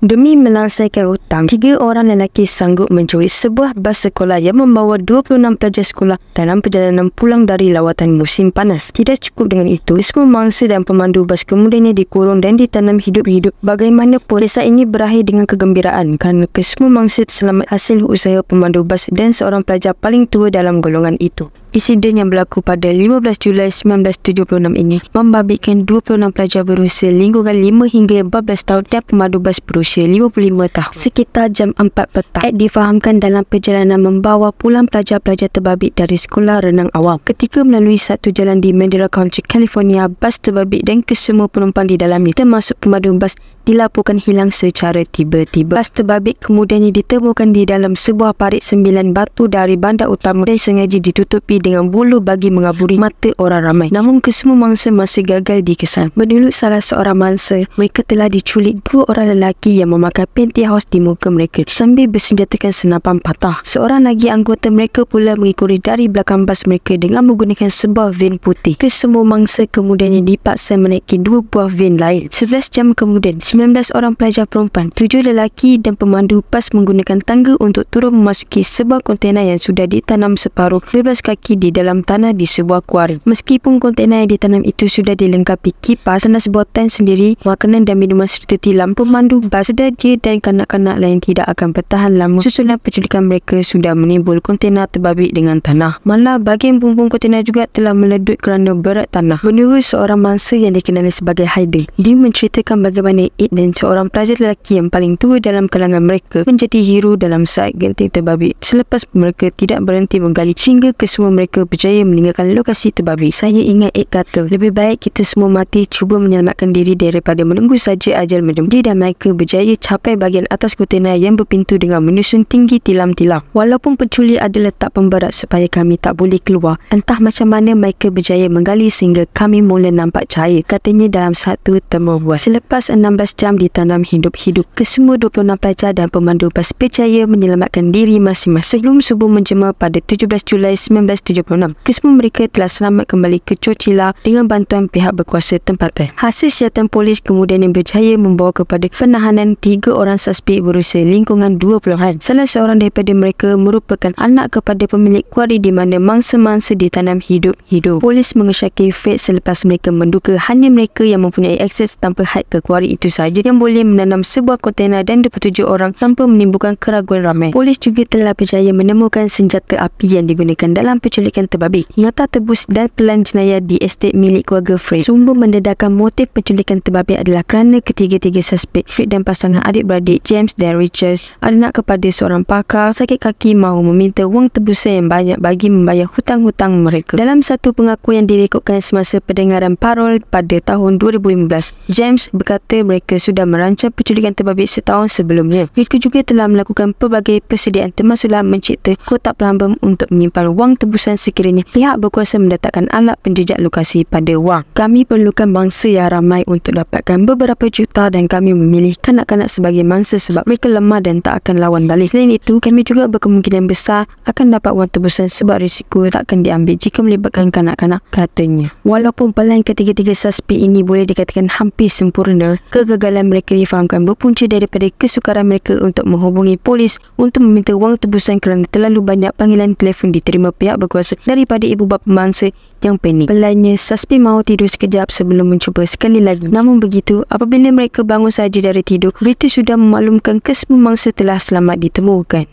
Demi menyelesaikan hutang, 3 orang lelaki sanggup mencuri sebuah bas sekolah yang membawa 26 pelajar sekolah dalam perjalanan pulang dari lawatan musim panas. Tidak cukup dengan itu, semua mangsa dan pemandu bas kemudiannya dikurung dan ditanam hidup-hidup. Bagaimanapun, kisah ini berakhir dengan kegembiraan kerana kesemua mangsa selamat hasil usaha pemandu bas dan seorang pelajar paling tua dalam golongan itu. Insiden yang berlaku pada 15 Julai 1976 ini membabitkan 26 pelajar berusia lingkungan 5 hingga 14 tahun dan pemandu bas berusia 55 tahun. Sekitar jam 4 petang, Ed difahamkan dalam perjalanan membawa pulang pelajar-pelajar terbabit dari sekolah renang awam. Ketika melalui satu jalan di Madera County, California, bas terbabit dan kesemua penumpang di dalamnya termasuk pemandu bas dilaporkan hilang secara tiba-tiba. Bas terbabit kemudian ditemukan di dalam sebuah parit 9 batu dari bandar utama dan sengaja ditutupi dengan bulu bagi mengaburi mata orang ramai. Namun kesemua mangsa masih gagal dikesan. Menurut salah seorang mangsa, mereka telah diculik 2 orang lelaki yang memakai pantyhose di muka mereka sambil bersenjatakan senapan patah. Seorang lagi anggota mereka pula mengikuti dari belakang bas mereka dengan menggunakan sebuah van putih. Kesemua mangsa kemudian dipaksa menaiki 2 buah van lain. 11 jam kemudian, 19 orang pelajar perempuan, 7 lelaki dan pemandu bas menggunakan tangga untuk turun memasuki sebuah kontena yang sudah ditanam separuh 12 kaki di dalam tanah di sebuah kuari. Meskipun kontena yang ditanam itu sudah dilengkapi kipas, tandas buatan sendiri, makanan dan minuman serta tilam, pemandu bas sedar dia dan kanak-kanak lain tidak akan bertahan lama. Susulan penculikan mereka sudah menimbul kontena terbabit dengan tanah. Malah bahagian bumbung kontena juga telah meledut kerana berat tanah. Menurut seorang mangsa yang dikenali sebagai Haider, dia menceritakan bagaimana Ed dan seorang pelajar lelaki yang paling tua dalam kalangan mereka menjadi hero dalam saat genting terbabit. Selepas mereka tidak berhenti menggali sehingga kesemua mereka berjaya meninggalkan lokasi terbabit. Saya ingat Ed kata, lebih baik kita semua mati cuba menyelamatkan diri daripada menunggu saja ajal menjemput. Dia dan mereka berjaya capai bahagian atas kontena yang berpintu dengan menyusun tinggi tilam-tilam. Walaupun penculik ada letak pemberat supaya kami tak boleh keluar, entah macam mana mereka berjaya menggali sehingga kami mula nampak cahaya, katanya dalam satu temubuan. Selepas 16 jam ditanam hidup-hidup, kesemua 26 pelajar dan pemandu bas berjaya menyelamatkan diri masing-masing. Sebelum subuh menjema pada 17 Julai 1976, kesemua mereka telah selamat kembali ke Chowchilla dengan bantuan pihak berkuasa tempatan. Hasil siasatan polis kemudian yang berjaya membawa kepada penahanan 3 orang suspek berusia lingkungan 20-an. Salah seorang daripada mereka merupakan anak kepada pemilik kuari di mana mangsa-mangsa ditanam hidup-hidup. Polis mengesyaki Fed selepas mereka menduga hanya mereka yang mempunyai akses tanpa had ke kuari itu sahaja yang boleh menanam sebuah kontena dan 27 orang tanpa menimbulkan keraguan ramai. Polis juga telah berjaya menemukan senjata api yang digunakan dalam penculikan terbabit. Nota tebus dan pelan jenayah di estet milik keluarga Fred. Sumber mendedahkan motif penculikan terbabit adalah kerana ketiga-tiga suspek, Fred dan pasangan adik-beradik James dan Richard, anak kepada seorang pakar sakit kaki, mahu meminta wang tebusan yang banyak bagi membayar hutang-hutang mereka. Dalam satu pengakuan yang direkodkan semasa pendengaran parol pada tahun 2015, James berkata mereka sudah merancang penculikan terbabit setahun sebelumnya. Mereka juga telah melakukan pelbagai persediaan termasuklah mencipta kotak pelambang untuk menyimpan wang tebusan sekiranya pihak berkuasa mendatangkan alat penjejak lokasi pada wang. Kami perlukan mangsa yang ramai untuk dapatkan beberapa juta dan kami memilih kanak-kanak sebagai mangsa sebab mereka lemah dan tak akan lawan balik. Selain itu, kami juga berkemungkinan besar akan dapat wang tebusan sebab risiko tak akan diambil jika melibatkan kanak-kanak, katanya. Walaupun pelan ketiga-tiga suspek ini boleh dikatakan hampir sempurna, kegagalan mereka difahamkan berpunca daripada kesukaran mereka untuk menghubungi polis untuk meminta wang tebusan kerana terlalu banyak panggilan telefon diterima pihak berkuasa daripada ibu bapa mangsa yang panik. Pelannya, suspek mahu tidur sekejap sebelum mencuba sekali lagi. Namun begitu, apabila mereka bangun saja dari tidur, berita sudah memaklumkan kesemua mangsa telah selamat ditemukan.